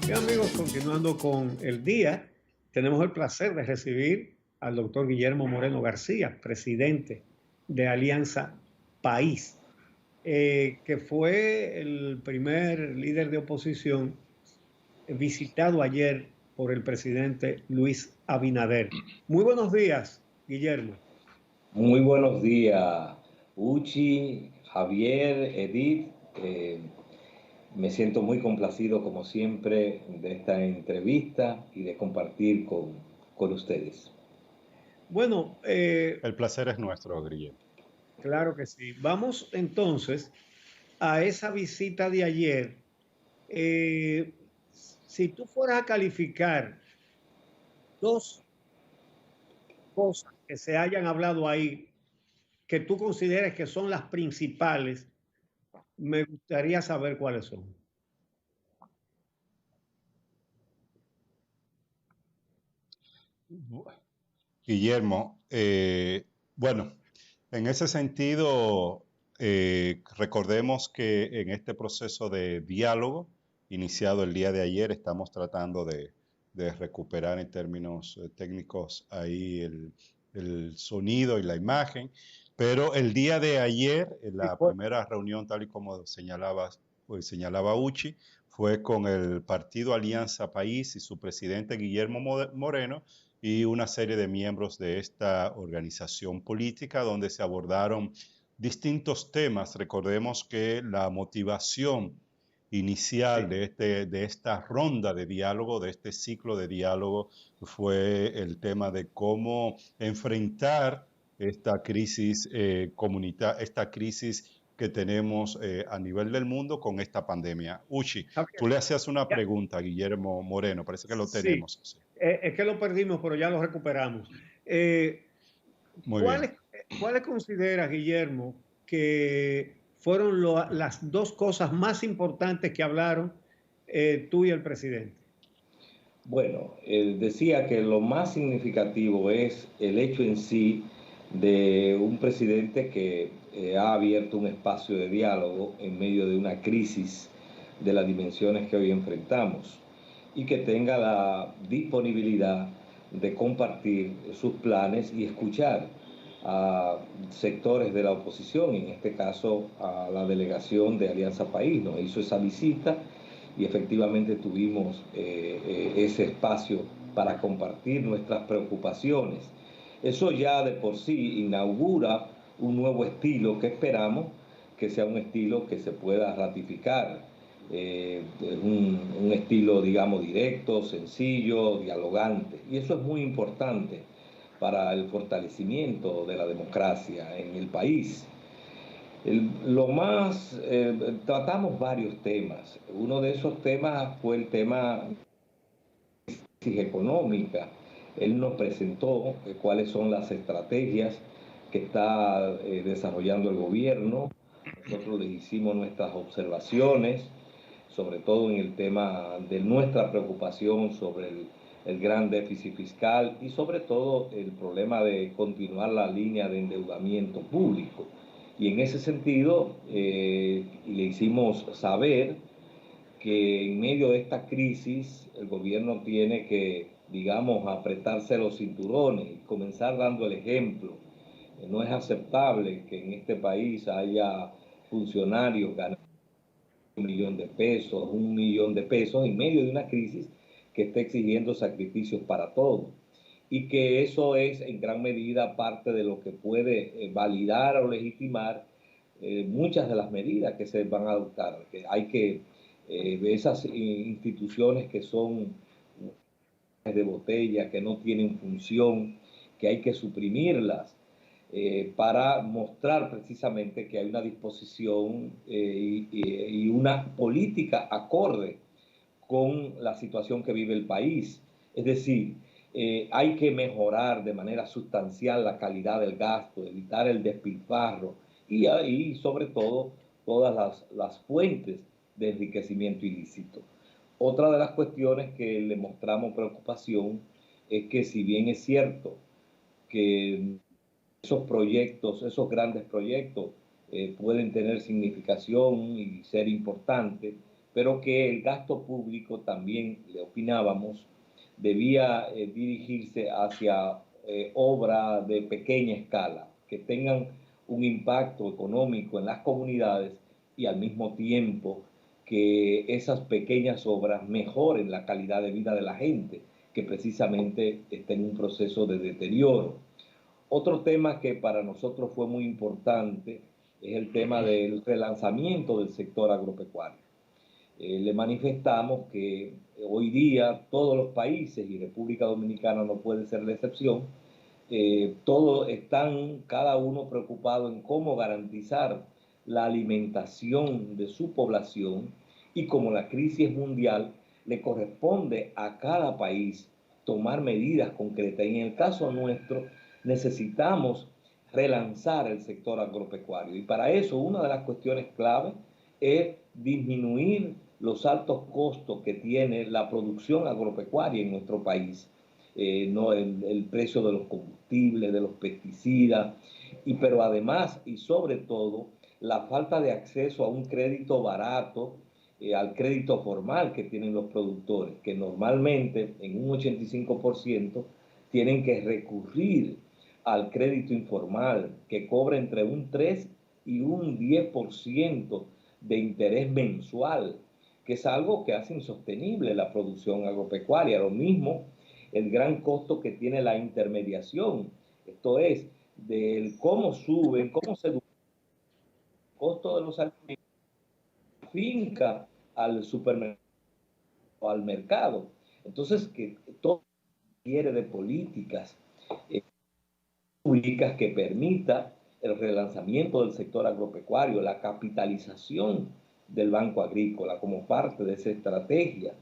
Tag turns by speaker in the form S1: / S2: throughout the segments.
S1: Bien, amigos, continuando con el día, tenemos el placer de recibir al doctor Guillermo Moreno García, presidente de Alianza País, que fue el primer líder de oposición visitado ayer por el presidente Luis Abinader. Muy buenos días, Guillermo.
S2: Muy buenos días, Uchi, Javier, Edith. Me siento muy complacido, como siempre, de esta entrevista y de compartir con ustedes.
S1: Bueno,
S3: El placer es nuestro, Guillermo.
S1: claro que sí. Vamos entonces a esa visita de ayer. Si tú fueras a calificar dos cosas que se hayan hablado ahí, que tú consideres que son las principales, me gustaría saber cuáles son.
S3: Guillermo, bueno, en ese sentido, recordemos que en este proceso de diálogo iniciado el día de ayer, estamos tratando de recuperar en términos técnicos ahí el sonido y la imagen, pero el día de ayer, en
S1: Sí,
S3: la primera reunión, tal y como señalaba Uchi, fue con el partido Alianza País y su presidente Guillermo Moreno, y una serie de miembros de esta organización política donde se abordaron distintos temas. Recordemos que la motivación inicial de esta ronda de diálogo, de este ciclo de diálogo, fue el tema de cómo enfrentar esta crisis esta crisis que tenemos a nivel del mundo con esta pandemia. Uchi, tú
S1: Javier,
S3: le hacías una
S1: ya,
S3: pregunta a Guillermo Moreno, parece que lo
S1: sí,
S3: tenemos. Sí.
S1: es que lo perdimos, pero ya lo recuperamos.
S3: Muy bien.
S1: ¿Cuáles consideras, Guillermo, que fueron las dos cosas más importantes que hablaron tú y el presidente?
S2: Bueno, él decía que lo más significativo es el hecho en sí de un presidente que ha abierto un espacio de diálogo en medio de una crisis de las dimensiones que hoy enfrentamos y que tenga la disponibilidad de compartir sus planes y escuchar a sectores de la oposición, en este caso a la delegación de Alianza País. Nos hizo esa visita y efectivamente tuvimos ese espacio para compartir nuestras preocupaciones. Eso ya de por sí inaugura un nuevo estilo que esperamos que sea un estilo que se pueda ratificar. Un estilo, digamos, directo, sencillo, dialogante. Y eso es muy importante para el fortalecimiento de la democracia en el país. Tratamos varios temas. Uno de esos temas fue el tema de la crisis económica. Él nos presentó cuáles son las estrategias que está desarrollando el gobierno. Nosotros les hicimos nuestras observaciones, sobre todo en el tema de nuestra preocupación sobre el gran déficit fiscal y sobre todo el problema de continuar la línea de endeudamiento público. Y en ese sentido, le hicimos saber que en medio de esta crisis el gobierno tiene que, digamos, apretarse los cinturones y comenzar dando el ejemplo. No es aceptable que en este país haya funcionarios ganando 1 millón de pesos, 1 millón de pesos en medio de una crisis que está exigiendo sacrificios para todos. Y que eso es en gran medida parte de lo que puede validar o legitimar muchas de las medidas que se van a adoptar. Que hay que esas instituciones que son de botella, que no tienen función, que hay que suprimirlas para mostrar precisamente que hay una disposición y una política acorde con la situación que vive el país. Es decir, hay que mejorar de manera sustancial la calidad del gasto, evitar el despilfarro y sobre todo todas las fuentes de enriquecimiento ilícito. Otra de las cuestiones que le mostramos preocupación es que si bien es cierto que esos proyectos, esos grandes proyectos pueden tener significación y ser importantes, pero que el gasto público también, le opinábamos, debía dirigirse hacia obras de pequeña escala, que tengan un impacto económico en las comunidades y al mismo tiempo que esas pequeñas obras mejoren la calidad de vida de la gente, que precisamente está en un proceso de deterioro. Otro tema que para nosotros fue muy importante es el tema del relanzamiento del sector agropecuario. Le manifestamos que hoy día todos los países, y República Dominicana no puede ser la excepción, todos están cada uno preocupado en cómo garantizar la alimentación de su población, y como la crisis es mundial, le corresponde a cada país tomar medidas concretas. Y en el caso nuestro necesitamos relanzar el sector agropecuario, y para eso una de las cuestiones clave es disminuir los altos costos que tiene la producción agropecuaria en nuestro país. No, el precio de los combustibles, de los pesticidas, pero además y sobre todo la falta de acceso a un crédito barato, al crédito formal que tienen los productores, que normalmente en un 85% tienen que recurrir al crédito informal, que cobra entre un 3 y un 10% de interés mensual, que es algo que hace insostenible la producción agropecuaria. Lo mismo el gran costo que tiene la intermediación, esto es, del cómo suben, cómo se duplica el costo de los alimentos, finca al supermercado o al mercado. Entonces, que todo requiere de políticas públicas que permita el relanzamiento del sector agropecuario, la capitalización del Banco Agrícola como parte de esa estrategia.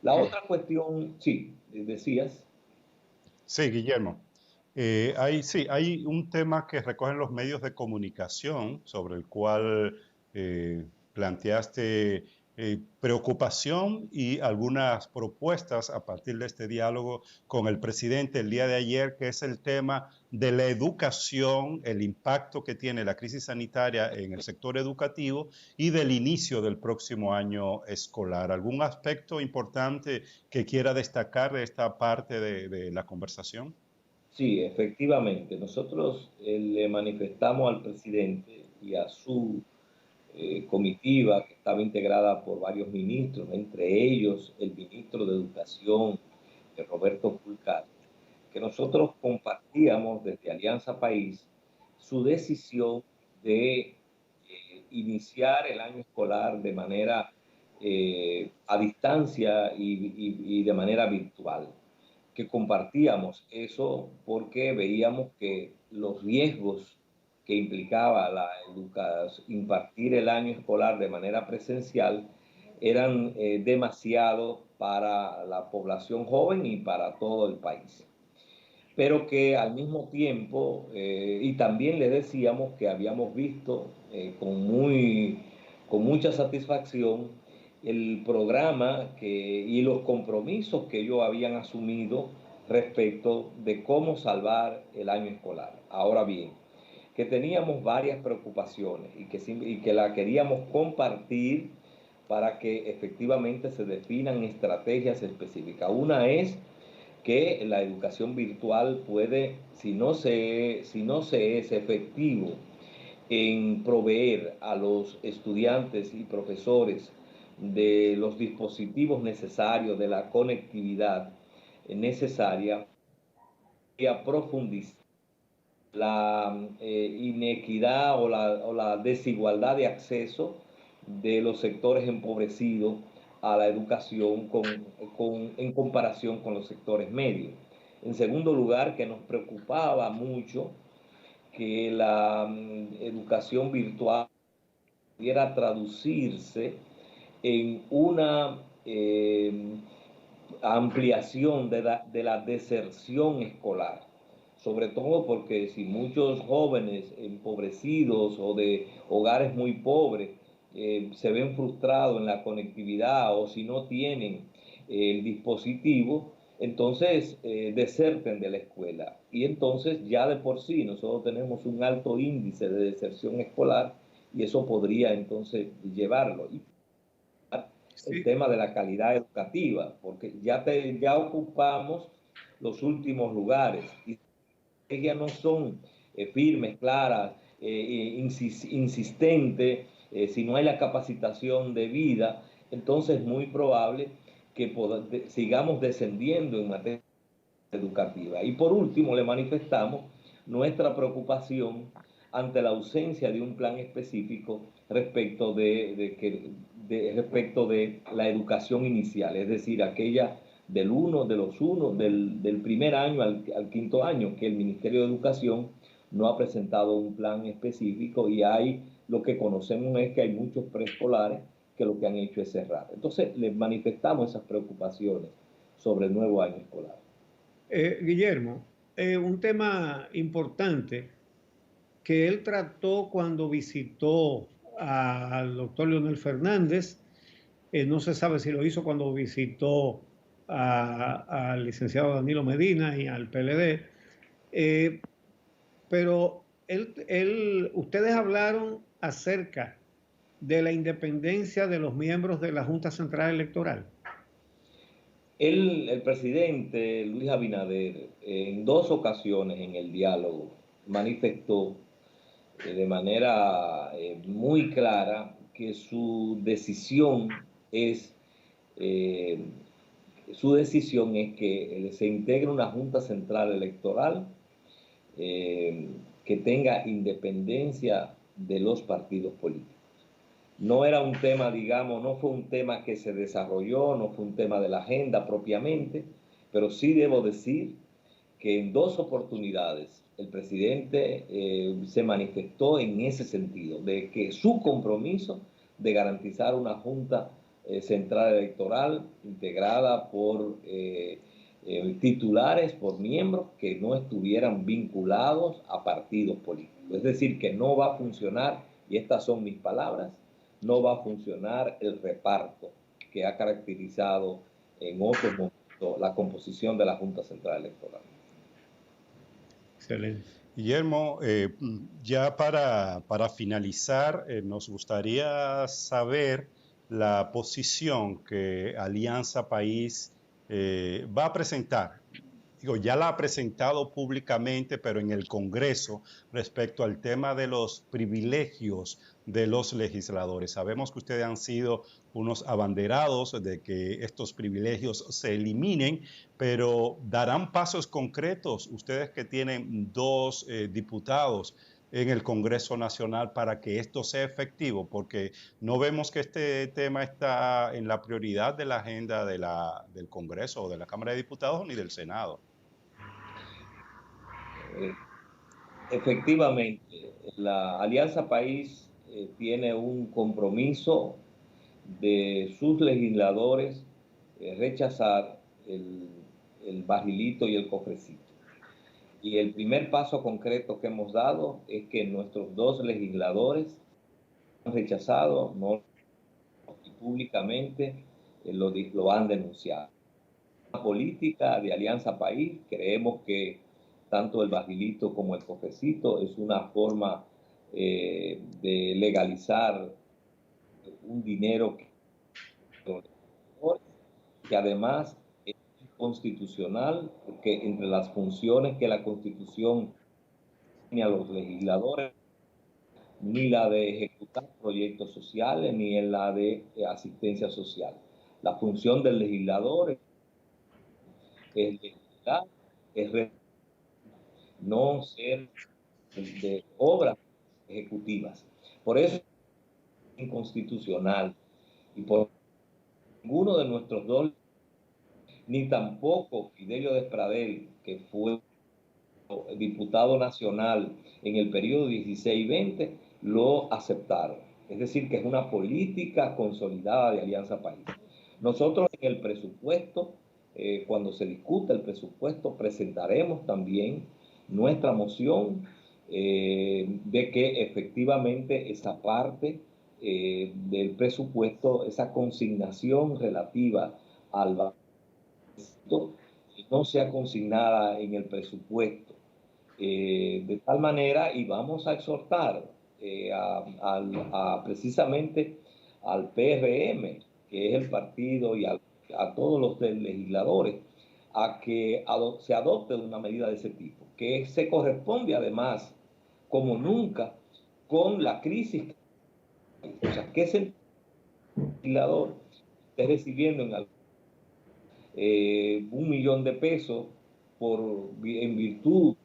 S2: La otra cuestión, sí, decías.
S3: Sí, Guillermo. Hay un tema que recogen los medios de comunicación sobre el cual planteaste preocupación y algunas propuestas a partir de este diálogo con el presidente el día de ayer, que es el tema de la educación, el impacto que tiene la crisis sanitaria en el sector educativo y del inicio del próximo año escolar. ¿Algún aspecto importante que quiera destacar de esta parte de la conversación?
S2: Sí, efectivamente. Nosotros le manifestamos al presidente y a su comitiva, que estaba integrada por varios ministros, entre ellos el ministro de Educación, Roberto Fulcar, que nosotros compartíamos desde Alianza País su decisión de iniciar el año escolar de manera a distancia y de manera virtual, que compartíamos eso porque veíamos que los riesgos que implicaba impartir el año escolar de manera presencial eran demasiado para la población joven y para todo el país. Pero que al mismo tiempo, y también le decíamos que habíamos visto con mucha satisfacción el programa y los compromisos que ellos habían asumido respecto de cómo salvar el año escolar. Ahora bien, que teníamos varias preocupaciones y que la queríamos compartir para que efectivamente se definan estrategias específicas. Una es que la educación virtual puede, si no se es efectivo en proveer a los estudiantes y profesores de los dispositivos necesarios, de la conectividad necesaria, y a profundizar la inequidad o la desigualdad de acceso de los sectores empobrecidos a la educación en comparación con los sectores medios. En segundo lugar, que nos preocupaba mucho que la educación virtual pudiera traducirse en una ampliación de la deserción escolar, sobre todo porque si muchos jóvenes empobrecidos o de hogares muy pobres se ven frustrados en la conectividad, o si no tienen el dispositivo, entonces deserten de la escuela. Y entonces ya de por sí nosotros tenemos un alto índice de deserción escolar, y eso podría entonces llevarlo el tema de la calidad educativa, porque ya ocupamos los últimos lugares y ellas no son firmes, claras, insistentes, si no hay la capacitación debida, entonces es muy probable que sigamos descendiendo en materia educativa. Y por último, le manifestamos nuestra preocupación ante la ausencia de un plan específico respecto respecto de la educación inicial, es decir, aquella del primer año al quinto año, que el Ministerio de Educación no ha presentado un plan específico y lo que conocemos es que hay muchos preescolares que lo que han hecho es cerrar. Entonces, les manifestamos esas preocupaciones sobre el nuevo año escolar.
S1: Guillermo, un tema importante que él trató cuando visitó al doctor Leonel Fernández, no se sabe si lo hizo cuando visitó al licenciado Danilo Medina y al PLD, pero ustedes hablaron acerca de la independencia de los miembros de la Junta Central Electoral.
S2: El presidente Luis Abinader, en 2 ocasiones en el diálogo, manifestó de manera muy clara que su decisión es que se integre una Junta Central Electoral que tenga independencia de los partidos políticos. No era un tema, digamos, no fue un tema que se desarrolló, no fue un tema de la agenda propiamente, pero sí debo decir que en 2 oportunidades el presidente se manifestó en ese sentido, de que su compromiso de garantizar una Junta Central Electoral integrada por titulares, por miembros que no estuvieran vinculados a partidos políticos. Es decir, que no va a funcionar, y estas son mis palabras, no va a funcionar el reparto que ha caracterizado en otros momentos la composición de la Junta Central Electoral.
S3: Excelente. Guillermo, ya para finalizar, nos gustaría saber la posición que Alianza País va a presentar. Digo, ya la ha presentado públicamente, pero en el Congreso, respecto al tema de los privilegios de los legisladores. Sabemos que ustedes han sido unos abanderados de que estos privilegios se eliminen, pero ¿darán pasos concretos ustedes que tienen 2 diputados en el Congreso Nacional para que esto sea efectivo? Porque no vemos que este tema está en la prioridad de la agenda del Congreso o de la Cámara de Diputados ni del Senado.
S2: Efectivamente, la Alianza País tiene un compromiso de sus legisladores rechazar el bajilito y el cofrecito. Y el primer paso concreto que hemos dado es que nuestros 2 legisladores han rechazado, no y públicamente lo han denunciado. La política de Alianza País, creemos que tanto el bajilito como el cofrecito es una forma de legalizar un dinero que además es inconstitucional, porque entre las funciones que la Constitución tiene a los legisladores, ni la de ejecutar proyectos sociales, ni en la de asistencia social. La función del legislador es legislar, es no ser de obras ejecutivas. Por eso es inconstitucional y por ninguno de nuestros 2, ni tampoco Fidelio Despradel, que fue diputado nacional en el periodo 16-20, lo aceptaron. Es decir, que es una política consolidada de Alianza País. Nosotros en el presupuesto, cuando se discuta el presupuesto, presentaremos también nuestra moción de que efectivamente esa parte del presupuesto, esa consignación relativa al presupuesto, no sea consignada en el presupuesto. De tal manera, y vamos a exhortar precisamente al PRM que es el partido, y a todos los legisladores, a que se adopte una medida de ese tipo, que se corresponde además, como nunca, con la crisis. O sea, que ese legislador esté recibiendo en $1 millón de pesos en virtud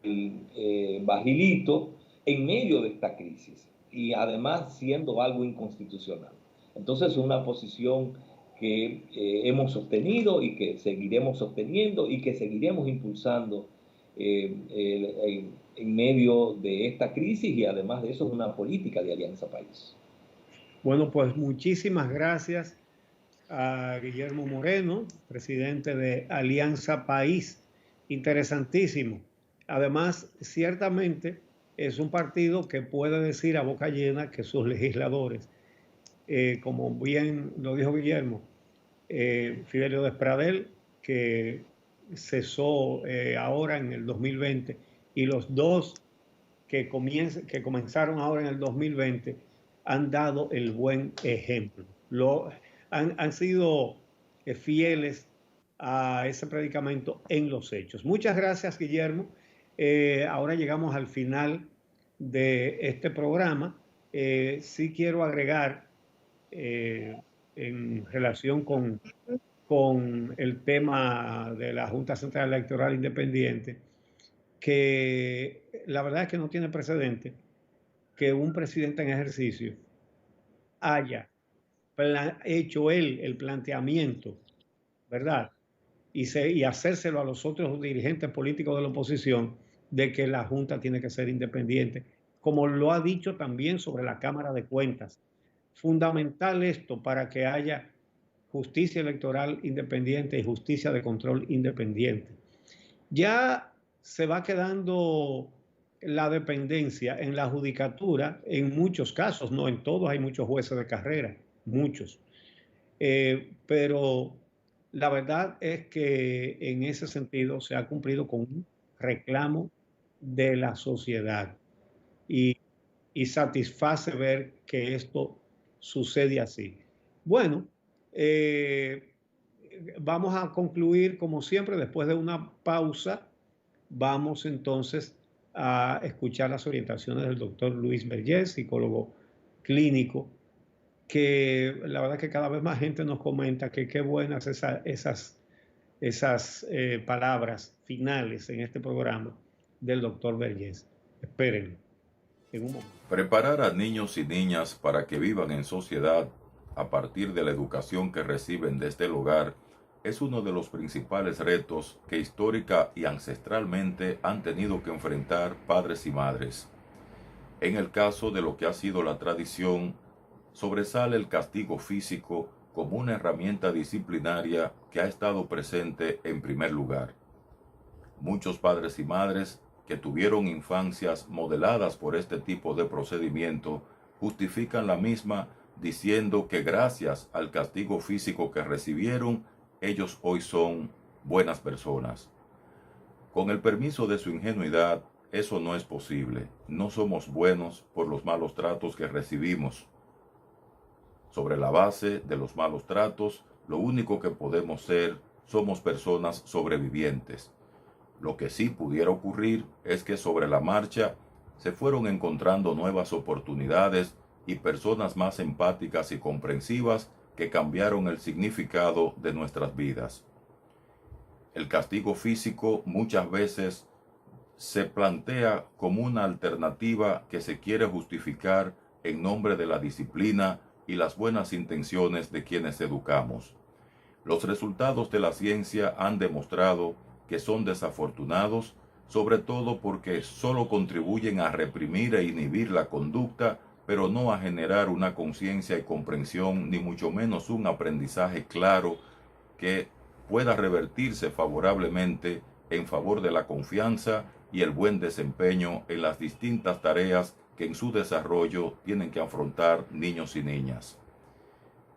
S2: del bajilito en medio de esta crisis, y además siendo algo inconstitucional. Entonces es una posición que hemos sostenido y que seguiremos sosteniendo y que seguiremos impulsando en medio de esta crisis, y además de eso es una política de Alianza País.
S1: Bueno, pues muchísimas gracias a Guillermo Moreno, presidente de Alianza País. Interesantísimo. Además, ciertamente es un partido que puede decir a boca llena que sus legisladores, como bien lo dijo Guillermo, Fidelio Despradel, que cesó ahora en el 2020, y los dos que comenzaron ahora en el 2020, han dado el buen ejemplo. Han sido fieles a ese predicamento en los hechos. Muchas gracias, Guillermo. Ahora llegamos al final de este programa. Sí quiero agregar en relación con el tema de la Junta Central Electoral Independiente, que la verdad es que no tiene precedente que un presidente en ejercicio haya hecho él el planteamiento, ¿verdad? Y hacérselo a los otros dirigentes políticos de la oposición de que la Junta tiene que ser independiente, como lo ha dicho también sobre la Cámara de Cuentas. Fundamental esto para que haya justicia electoral independiente y justicia de control independiente. Ya se va quedando la dependencia en la judicatura en muchos casos, no en todos, hay muchos jueces de carrera, muchos. Pero la verdad es que en ese sentido se ha cumplido con un reclamo de la sociedad, y satisface ver que esto sucede así. Bueno, vamos a concluir como siempre después de una pausa. Vamos entonces a escuchar las orientaciones del doctor Luis Vergés, psicólogo clínico, que la verdad que cada vez más gente nos comenta que qué buenas esas palabras finales en este programa del doctor Vergés. Esperen en un momento.
S4: Preparar a niños y niñas para que vivan en sociedad a partir de la educación que reciben desde el hogar es uno de los principales retos que histórica y ancestralmente han tenido que enfrentar padres y madres. En el caso de lo que ha sido la tradición, sobresale el castigo físico como una herramienta disciplinaria que ha estado presente en primer lugar. Muchos padres y madres que tuvieron infancias modeladas por este tipo de procedimiento justifican la misma diciendo que gracias al castigo físico que recibieron, ellos hoy son buenas personas. Con el permiso de su ingenuidad, eso no es posible. No somos buenos por los malos tratos que recibimos. Sobre la base de los malos tratos, lo único que podemos ser somos personas sobrevivientes. Lo que sí pudiera ocurrir es que sobre la marcha se fueron encontrando nuevas oportunidades y personas más empáticas y comprensivas que cambiaron el significado de nuestras vidas. El castigo físico muchas veces se plantea como una alternativa que se quiere justificar en nombre de la disciplina y las buenas intenciones de quienes educamos. Los resultados de la ciencia han demostrado que son desafortunados, sobre todo porque solo contribuyen a reprimir e inhibir la conducta, pero no a generar una conciencia y comprensión, ni mucho menos un aprendizaje claro que pueda revertirse favorablemente en favor de la confianza y el buen desempeño en las distintas tareas que en su desarrollo tienen que afrontar niños y niñas.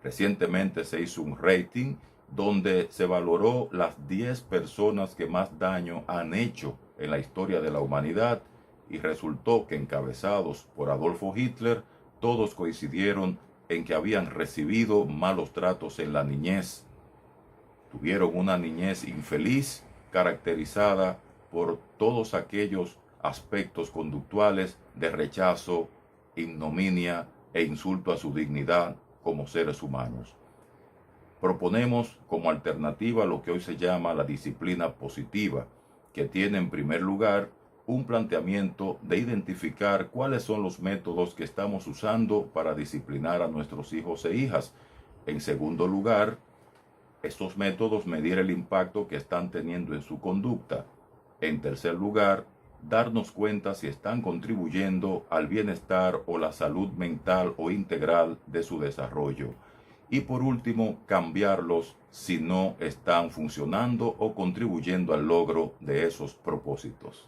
S4: Recientemente se hizo un rating donde se valoró las 10 personas que más daño han hecho en la historia de la humanidad, y resultó que, encabezados por Adolfo Hitler, todos coincidieron en que habían recibido malos tratos en la niñez. Tuvieron una niñez infeliz, caracterizada por todos aquellos aspectos conductuales de rechazo, ignominia e insulto a su dignidad como seres humanos. Proponemos como alternativa lo que hoy se llama la disciplina positiva, que tiene en primer lugar un planteamiento de identificar cuáles son los métodos que estamos usando para disciplinar a nuestros hijos e hijas. En segundo lugar, estos métodos medir el impacto que están teniendo en su conducta. En tercer lugar, darnos cuenta si están contribuyendo al bienestar o la salud mental o integral de su desarrollo. Y por último, cambiarlos si no están funcionando o contribuyendo al logro de esos propósitos.